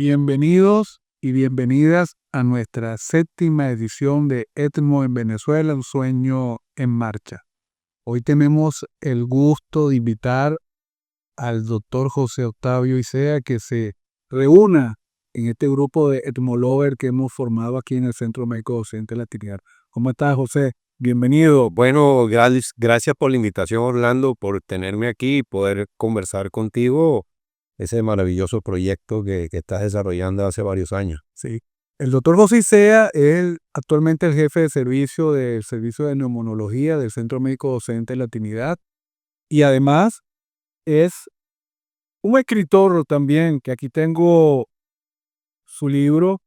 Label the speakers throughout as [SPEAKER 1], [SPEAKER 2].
[SPEAKER 1] Bienvenidos y bienvenidas a nuestra séptima edición de ETMO en Venezuela, un sueño en marcha. Hoy tenemos el gusto de invitar al doctor José Octavio Isea que se reúna en este grupo de ETMOlover que hemos formado aquí en el Centro Médico Docente de la Trinidad. ¿Cómo estás, José? Bienvenido.
[SPEAKER 2] Bueno, gracias por la invitación, Orlando, por tenerme aquí y poder conversar contigo ese maravilloso proyecto que estás desarrollando hace varios años.
[SPEAKER 1] Sí. El doctor José Isea es actualmente el jefe de servicio del Servicio de Neumonología del Centro Médico Docente de la Trinidad y además es un escritor también, que aquí tengo su libro,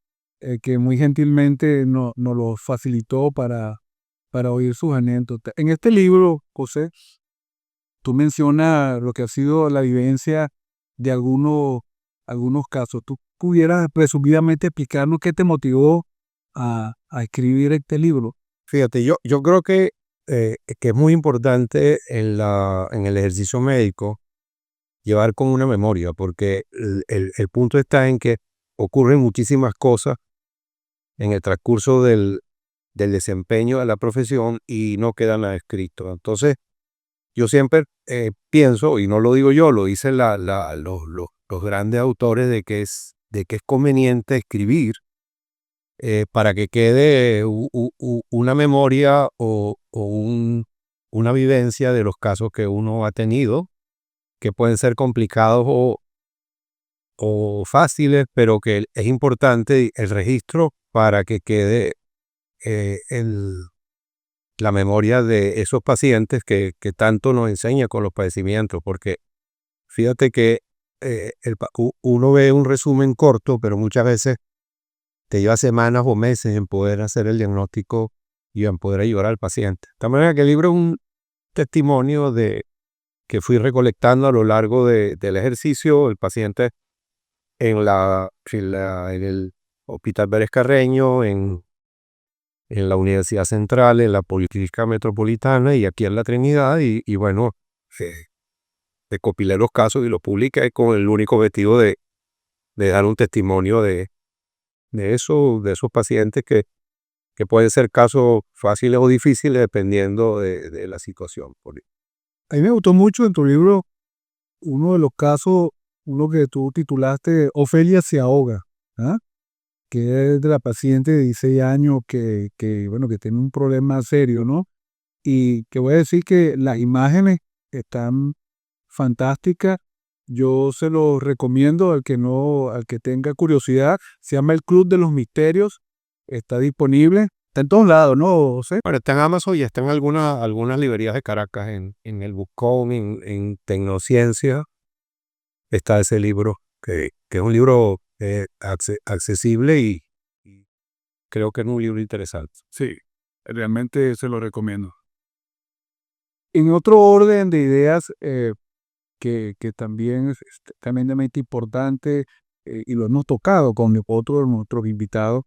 [SPEAKER 1] que muy gentilmente nos lo facilitó para oír sus anécdotas. En este libro, José, tú mencionas lo que ha sido la vivencia de algunos casos. ¿Tú pudieras presumidamente explicarnos qué te motivó a escribir este libro?
[SPEAKER 2] Fíjate, yo creo que es muy importante en el ejercicio médico llevar con una memoria, porque el punto está en que ocurren muchísimas cosas en el transcurso del desempeño de la profesión y no queda nada escrito. Entonces, yo siempre pienso, y no lo digo yo, lo dicen los grandes autores, de que es conveniente escribir para que quede una memoria o una vivencia de los casos que uno ha tenido, que pueden ser complicados o fáciles, pero que es importante el registro para que quede eh, el, la memoria de esos pacientes que tanto nos enseña con los padecimientos, porque fíjate que uno ve un resumen corto, pero muchas veces te lleva semanas o meses en poder hacer el diagnóstico y en poder ayudar al paciente. De tal manera que el libro es un testimonio de que fui recolectando a lo largo del ejercicio. El paciente en el Hospital Pérez Carreño, en la Universidad Central, en la Policlínica Metropolitana y aquí en la Trinidad. Y bueno, eh, recopilé los casos y los publiqué con el único objetivo de dar un testimonio de esos pacientes que pueden ser casos fáciles o difíciles dependiendo de la situación.
[SPEAKER 1] A mí me gustó mucho en tu libro uno de los casos, uno que tú titulaste Ofelia se ahoga, ¿ah? Que es de la paciente de 16 años bueno, que tiene un problema serio, ¿no? Y que voy a decir que las imágenes están fantásticas. Yo se los recomiendo al que no, al que tenga curiosidad. Se llama El Club de los Misterios. Está disponible. Está en todos lados, ¿no, José?
[SPEAKER 2] Bueno, está en Amazon y está en algunas librerías de Caracas, en el Buscón, en Tecnociencia. Está ese libro, que es un libro accesible y creo que es un libro interesante.
[SPEAKER 1] Sí, realmente se lo recomiendo. En otro orden de ideas, que también es tremendamente importante, y lo hemos tocado con otros de nuestros invitados,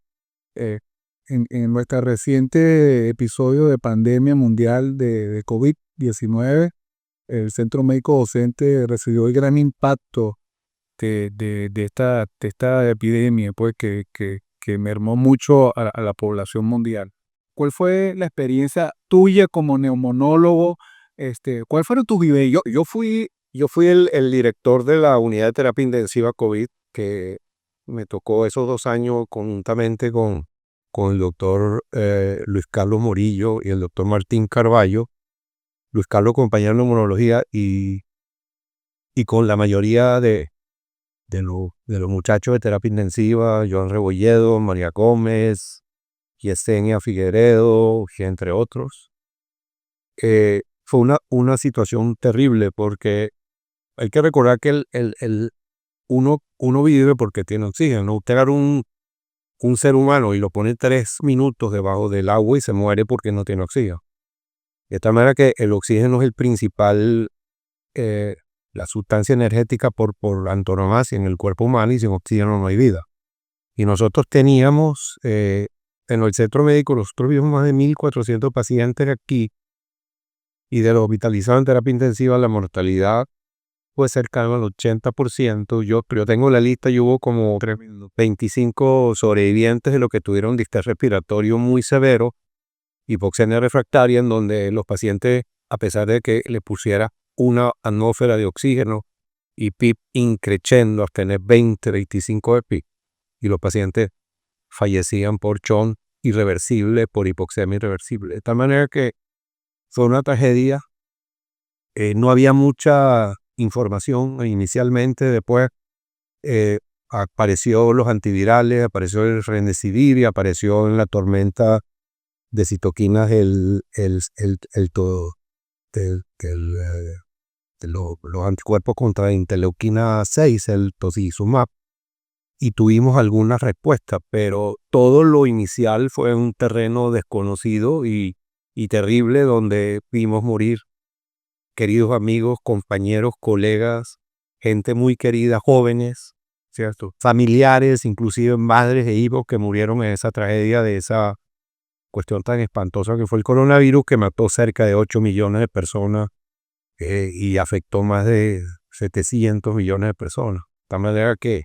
[SPEAKER 1] eh, en nuestro reciente episodio de pandemia mundial de COVID-19, el Centro Médico Docente recibió el gran impacto de esta epidemia, pues, que mermó mucho a la población mundial. ¿Cuál fue la experiencia tuya como neumonólogo? ¿Cuál fueron tus vivencias?
[SPEAKER 2] Yo fui el director de la unidad de terapia intensiva COVID, que me tocó esos 2 años conjuntamente con el doctor Luis Carlos Morillo y el doctor Martín Carballo. Luis Carlos, compañero de neumonología, y con la mayoría de los muchachos de terapia intensiva, Joan Rebolledo, María Gómez, Yesenia Figueredo, y entre otros. Fue una situación terrible porque hay que recordar que uno vive porque tiene oxígeno. Usted agarra un ser humano y lo pone 3 minutos debajo del agua y se muere porque no tiene oxígeno. De tal manera que el oxígeno es el principal, la sustancia energética por antonomasia en el cuerpo humano, y sin oxígeno no hay vida. Y nosotros teníamos, en el centro médico, nosotros vimos más de 1.400 pacientes aquí, y de los hospitalizados en terapia intensiva, la mortalidad fue cercano al 80%. Yo tengo la lista y hubo como 25 sobrevivientes de los que tuvieron distrés respiratorio muy severo, hipoxemia refractaria, en donde los pacientes, a pesar de que le pusiera una atmósfera de oxígeno y PIB increciendo hasta tener 20, 25 de PIB, y los pacientes fallecían por CHON irreversible, por hipoxemia irreversible. De tal manera que fue una tragedia. No había mucha información inicialmente. Después apareció los antivirales, apareció el Remdesivir y apareció en la tormenta de citoquinas los anticuerpos contra interleuquina 6, el tocilizumab, y tuvimos algunas respuestas, pero todo lo inicial fue un terreno desconocido y terrible, donde vimos morir queridos amigos, compañeros, colegas, gente muy querida, jóvenes, ¿cierto? Familiares, inclusive madres e hijos que murieron en esa tragedia de esa cuestión tan espantosa que fue el coronavirus, que mató cerca de 8 millones de personas y afectó más de 700 millones de personas. De tal manera que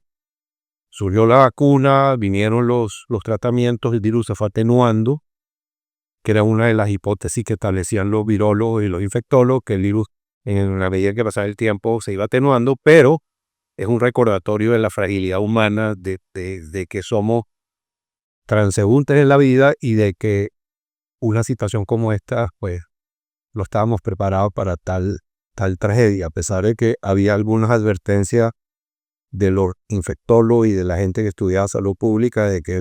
[SPEAKER 2] surgió la vacuna, vinieron los tratamientos, el virus se fue atenuando, que era una de las hipótesis que establecían los virólogos y los infectólogos, que el virus, en la medida que pasaba el tiempo, se iba atenuando, pero es un recordatorio de la fragilidad humana, de que somos transeúntes en la vida y de que una situación como esta, pues, no estábamos preparados para tal tragedia, a pesar de que había algunas advertencias de los infectólogos y de la gente que estudiaba salud pública de que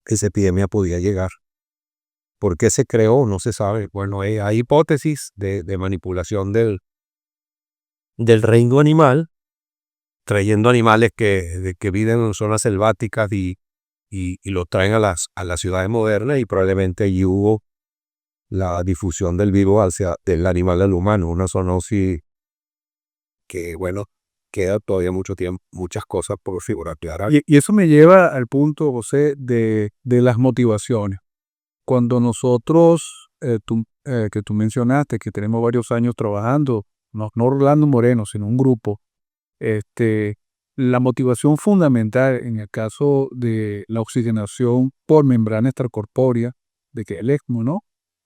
[SPEAKER 2] esa epidemia podía llegar. ¿Por qué se creó? No se sabe. Bueno, hay hipótesis de manipulación del reino animal, trayendo animales que viven en zonas selváticas y los traen a las ciudades modernas, y probablemente allí hubo la difusión del virus del animal al humano, una zoonosis que, bueno, queda todavía mucho tiempo, muchas cosas por figurar.
[SPEAKER 1] Y eso me lleva al punto, José, de las motivaciones. Cuando nosotros, que tú mencionaste, que tenemos varios años trabajando, no Orlando Moreno, sino un grupo, la motivación fundamental en el caso de la oxigenación por membrana extracorpórea, de que el ECMO, ¿no?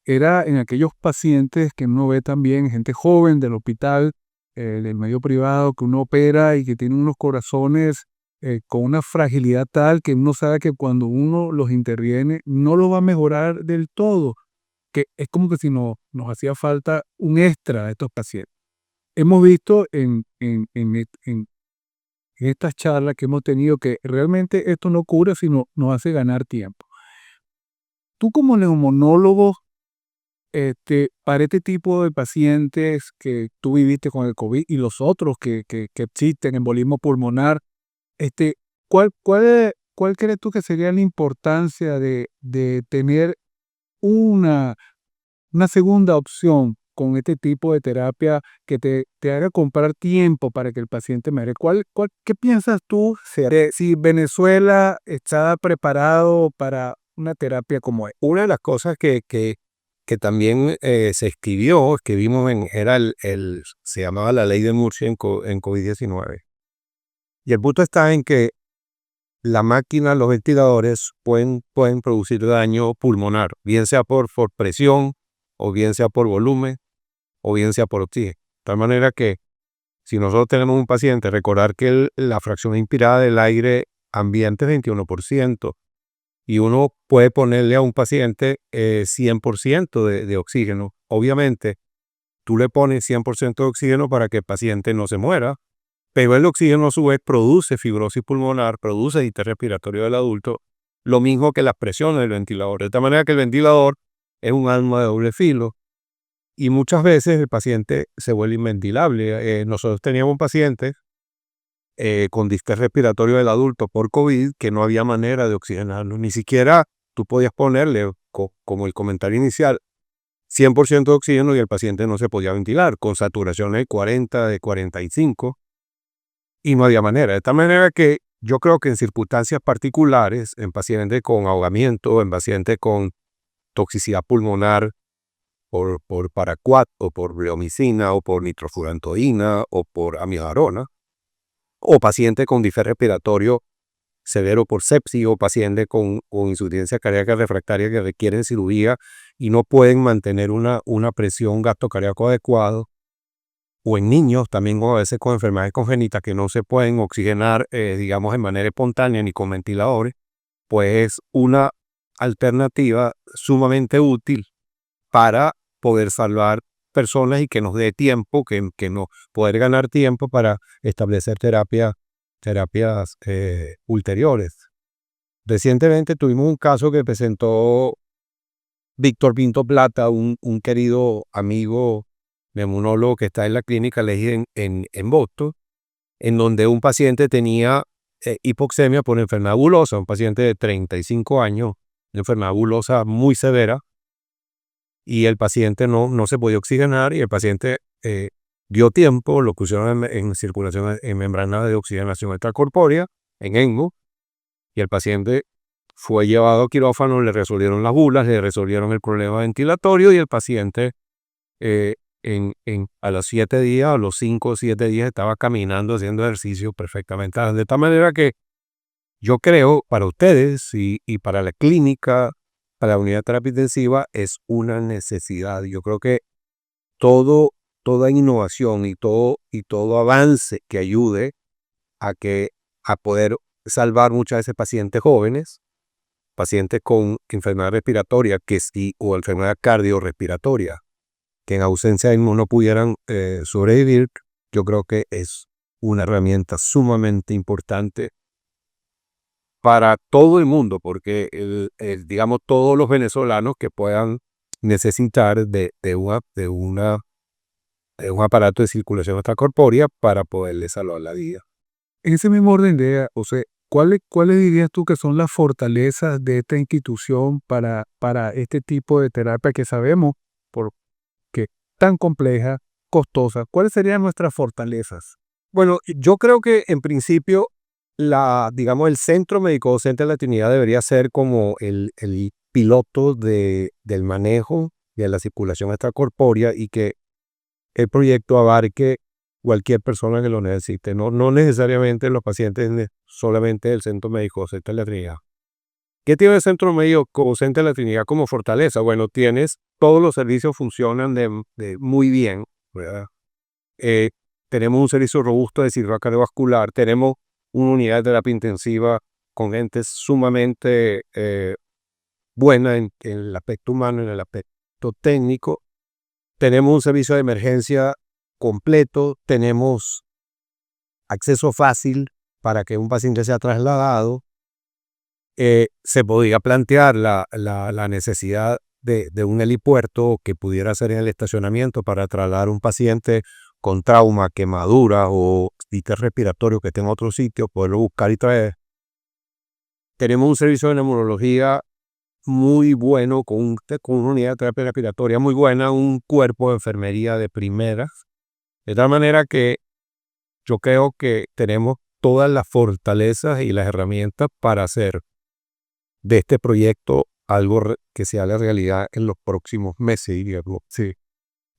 [SPEAKER 1] Era en aquellos pacientes que uno ve también, gente joven del hospital, del medio privado, que uno opera y que tienen unos corazones con una fragilidad tal que uno sabe que cuando uno los interviene no lo va a mejorar del todo, que es como que si nos hacía falta un extra a estos pacientes. Hemos visto en estas charlas que hemos tenido que realmente esto no cura, sino nos hace ganar tiempo. Tú como neumonólogo, para este tipo de pacientes que tú viviste con el COVID y los otros que existen, embolismo pulmonar, ¿cuál crees tú que sería la importancia de tener una segunda opción con este tipo de terapia que te haga comprar tiempo para que el paciente mejore? ¿Qué piensas tú si Venezuela está preparado para una terapia como esta?
[SPEAKER 2] Una de las cosas que también se escribimos se llamaba la ley de Murphy en COVID-19. Y el punto está en que la máquina, los ventiladores pueden producir daño pulmonar, bien sea por presión, o bien sea por volumen, o bien sea por oxígeno. De tal manera que si nosotros tenemos un paciente, recordar que la fracción inspirada del aire ambiente es 21%, y uno puede ponerle a un paciente 100% de oxígeno. Obviamente, tú le pones 100% de oxígeno para que el paciente no se muera, pero el oxígeno a su vez produce fibrosis pulmonar, produce distrés respiratorio del adulto, lo mismo que las presiones del ventilador. De tal manera que el ventilador es un arma de doble filo, y muchas veces el paciente se vuelve inventilable. Nosotros teníamos un paciente con distrés respiratorio del adulto por COVID que no había manera de oxigenarlo. Ni siquiera tú podías ponerle, como el comentario inicial, 100% de oxígeno, y el paciente no se podía ventilar, con saturaciones de 40, de 45, y no había manera. De tal manera que yo creo que en circunstancias particulares, en pacientes con ahogamiento, en pacientes con toxicidad pulmonar por paraquat, o por bleomicina, o por nitrofurantoína, o por amiodarona, o pacientes con distrés respiratorio severo por sepsis, o pacientes con insuficiencia cardíaca refractaria que requieren cirugía y no pueden mantener una presión gasto cardíaco adecuado, o en niños también, o a veces con enfermedades congénitas que no se pueden oxigenar, digamos, de manera espontánea ni con ventiladores, pues es una alternativa sumamente útil para poder salvar personas y que nos dé tiempo, que no poder ganar tiempo para establecer terapias ulteriores. Recientemente tuvimos un caso que presentó Víctor Pinto Plata, un querido amigo neumonólogo que está en la clínica Ley en Boston, en donde un paciente tenía hipoxemia por enfermedad bulosa, un paciente de 35 años, una enfermedad bulosa muy severa, y el paciente no se podía oxigenar, y el paciente dio tiempo, lo pusieron en circulación, en membrana de oxigenación extracorpórea, en ECMO, y el paciente fue llevado a quirófano, le resolvieron las bulas, le resolvieron el problema ventilatorio, y el paciente a los 7 días, a los 5 o 7 días, estaba caminando, haciendo ejercicio perfectamente. De tal manera que yo creo, para ustedes y para la clínica, para la unidad de terapia intensiva, es una necesidad. Yo creo que toda innovación y todo avance que ayude a poder salvar muchas veces pacientes jóvenes, pacientes con enfermedad respiratoria o enfermedad cardiorrespiratoria, que en ausencia de no pudieran sobrevivir, yo creo que es una herramienta sumamente importante para todo el mundo, porque digamos, todos los venezolanos que puedan necesitar de un aparato de circulación extracorpórea para poderle salvar la vida.
[SPEAKER 1] En ese mismo orden de idea, José, ¿cuáles dirías tú que son las fortalezas de esta institución para este tipo de terapia que sabemos por que tan compleja, costosa? ¿Cuáles serían nuestras fortalezas?
[SPEAKER 2] Bueno, yo creo que en principio, digamos, el Centro Médico Docente de la Trinidad debería ser como el piloto del manejo de la circulación extracorpórea, y que el proyecto abarque cualquier persona que lo necesite, no necesariamente los pacientes solamente del Centro Médico Docente de la Trinidad. ¿Qué tiene el Centro Médico Docente de la Trinidad como fortaleza? Bueno, todos los servicios funcionan muy bien, ¿verdad? Tenemos un servicio robusto de cirugía cardiovascular, tenemos una unidad de terapia intensiva con gente sumamente buena en el aspecto humano, en el aspecto técnico. Tenemos un servicio de emergencia completo, tenemos acceso fácil para que un paciente sea trasladado. Se podría plantear la necesidad de un helipuerto que pudiera ser en el estacionamiento para trasladar un paciente con trauma, quemadura o distrés respiratorio que esté en otro sitio, poderlo buscar y traer. Tenemos un servicio de neumología muy bueno, con una unidad de terapia respiratoria muy buena, un cuerpo de enfermería de primera, de tal manera que yo creo que tenemos todas las fortalezas y las herramientas para hacer de este proyecto algo que sea la realidad en los próximos meses, digamos.
[SPEAKER 1] Sí.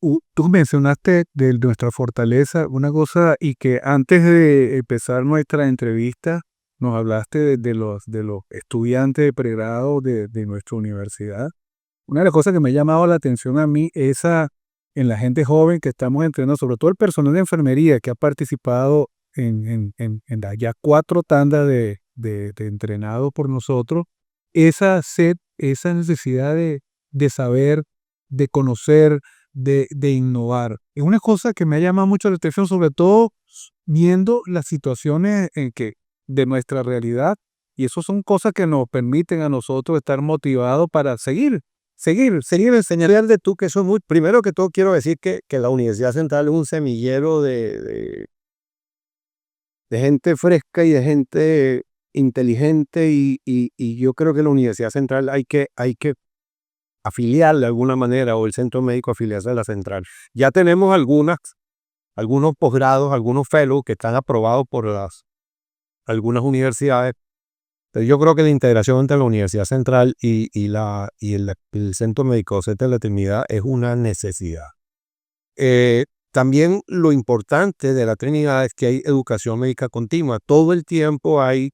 [SPEAKER 1] Tú mencionaste de nuestra fortaleza una cosa y que antes de empezar nuestra entrevista nos hablaste de los estudiantes de pregrado de nuestra universidad. Una de las cosas que me ha llamado la atención a mí es en la gente joven que estamos entrenando, sobre todo el personal de enfermería que ha participado en ya 4 tandas de entrenados por nosotros, esa sed, esa necesidad de saber, de conocer, de innovar. Es una cosa que me ha llamado mucho la atención, sobre todo viendo las situaciones de nuestra realidad, y eso son cosas que nos permiten a nosotros estar motivados para seguir enseñando.
[SPEAKER 2] De tú que eso es muy, primero que todo quiero decir que la Universidad Central es un semillero de gente fresca y de gente inteligente, y yo creo que la Universidad Central hay que afiliarle de alguna manera, o el Centro Médico afiliarse a la Central. Ya tenemos algunos posgrados, algunos fellows que están aprobados por algunas universidades, Entonces, yo creo que la integración entre la Universidad Central y el Centro Médico Docente de la Trinidad es una necesidad. También lo importante de la Trinidad es que hay educación médica continua. Todo el tiempo hay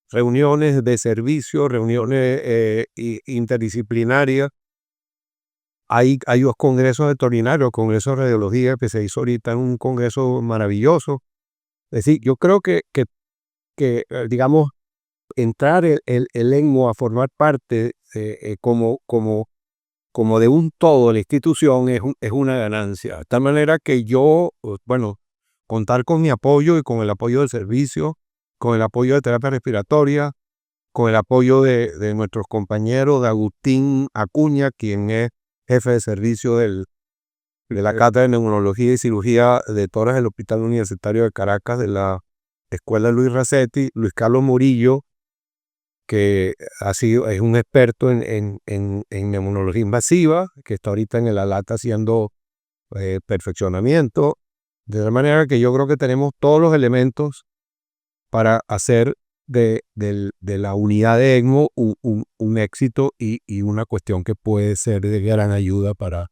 [SPEAKER 2] reuniones de servicio, reuniones interdisciplinarias. Hay los congresos veterinarios, congreso de radiología que se hizo ahorita en un congreso maravilloso. Es decir, yo creo digamos, entrar el ECMO a formar parte como de un todo de la institución es una ganancia. De tal manera que yo, bueno, contar con mi apoyo y con el apoyo del servicio, con el apoyo de terapia respiratoria, con el apoyo de nuestros compañeros, de Agustín Acuña, quien es jefe de servicio de la Cátedra de Neumología y Cirugía de Tórax del Hospital Universitario de Caracas, de la Escuela Luis Racetti, Luis Carlos Murillo, que es un experto en neumonología invasiva, que está ahorita en el ALATA haciendo perfeccionamiento, de tal manera que yo creo que tenemos todos los elementos para hacer de la unidad de ECMO un éxito y una cuestión que puede ser de gran ayuda para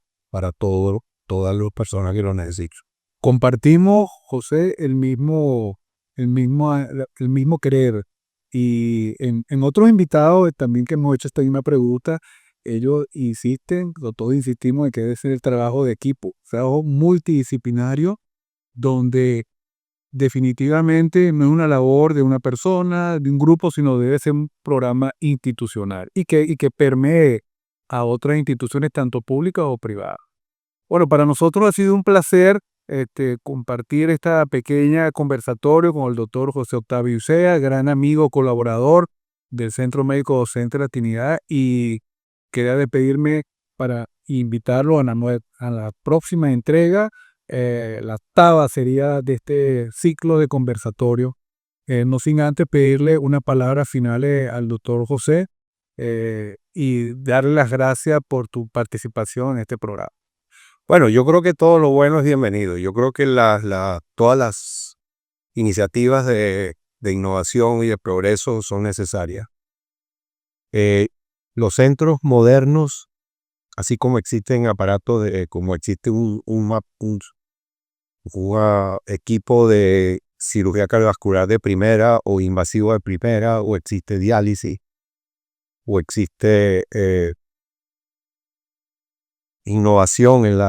[SPEAKER 2] todas las personas que lo necesitan.
[SPEAKER 1] Compartimos, José, el mismo querer. Y en otros invitados también que hemos hecho esta misma pregunta, ellos insisten, o todos insistimos en que debe ser el trabajo de equipo, trabajo multidisciplinario, donde definitivamente no es una labor de una persona, de un grupo, sino debe ser un programa institucional y que permee a otras instituciones, tanto públicas o privadas. Bueno, para nosotros ha sido un placer compartir esta pequeña conversatorio con el doctor José Octavio Ucea, gran amigo, colaborador del Centro Médico Docente de la Trinidad, y quería despedirme para invitarlo a la próxima entrega, la octava sería de este ciclo de conversatorio, no sin antes pedirle unas palabras finales al doctor José y darle las gracias por tu participación en este programa.
[SPEAKER 2] Bueno, yo creo que todo lo bueno es bienvenido. Yo creo que todas las iniciativas de innovación y de progreso son necesarias. Los centros modernos, así como existen aparatos, como existe un equipo de cirugía cardiovascular de primera o invasivo de primera, o existe diálisis, o existe innovación en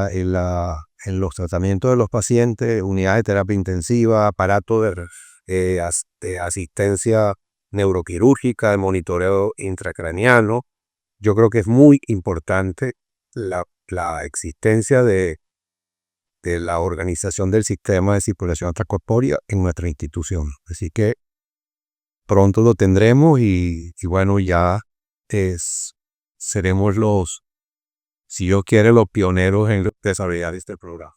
[SPEAKER 2] los tratamientos de los pacientes, unidades de terapia intensiva, aparatos de asistencia neuroquirúrgica, de monitoreo intracraniano. Yo creo que es muy importante la existencia de la organización del sistema de circulación extracorpórea en nuestra institución. Así que pronto lo tendremos y bueno, ya seremos si Dios quiere, los pioneros en desarrollar este programa.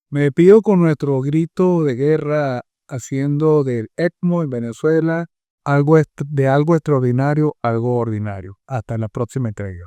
[SPEAKER 1] Me despido con nuestro grito de guerra, haciendo del ECMO en Venezuela de algo extraordinario, algo ordinario. Hasta la próxima entrega.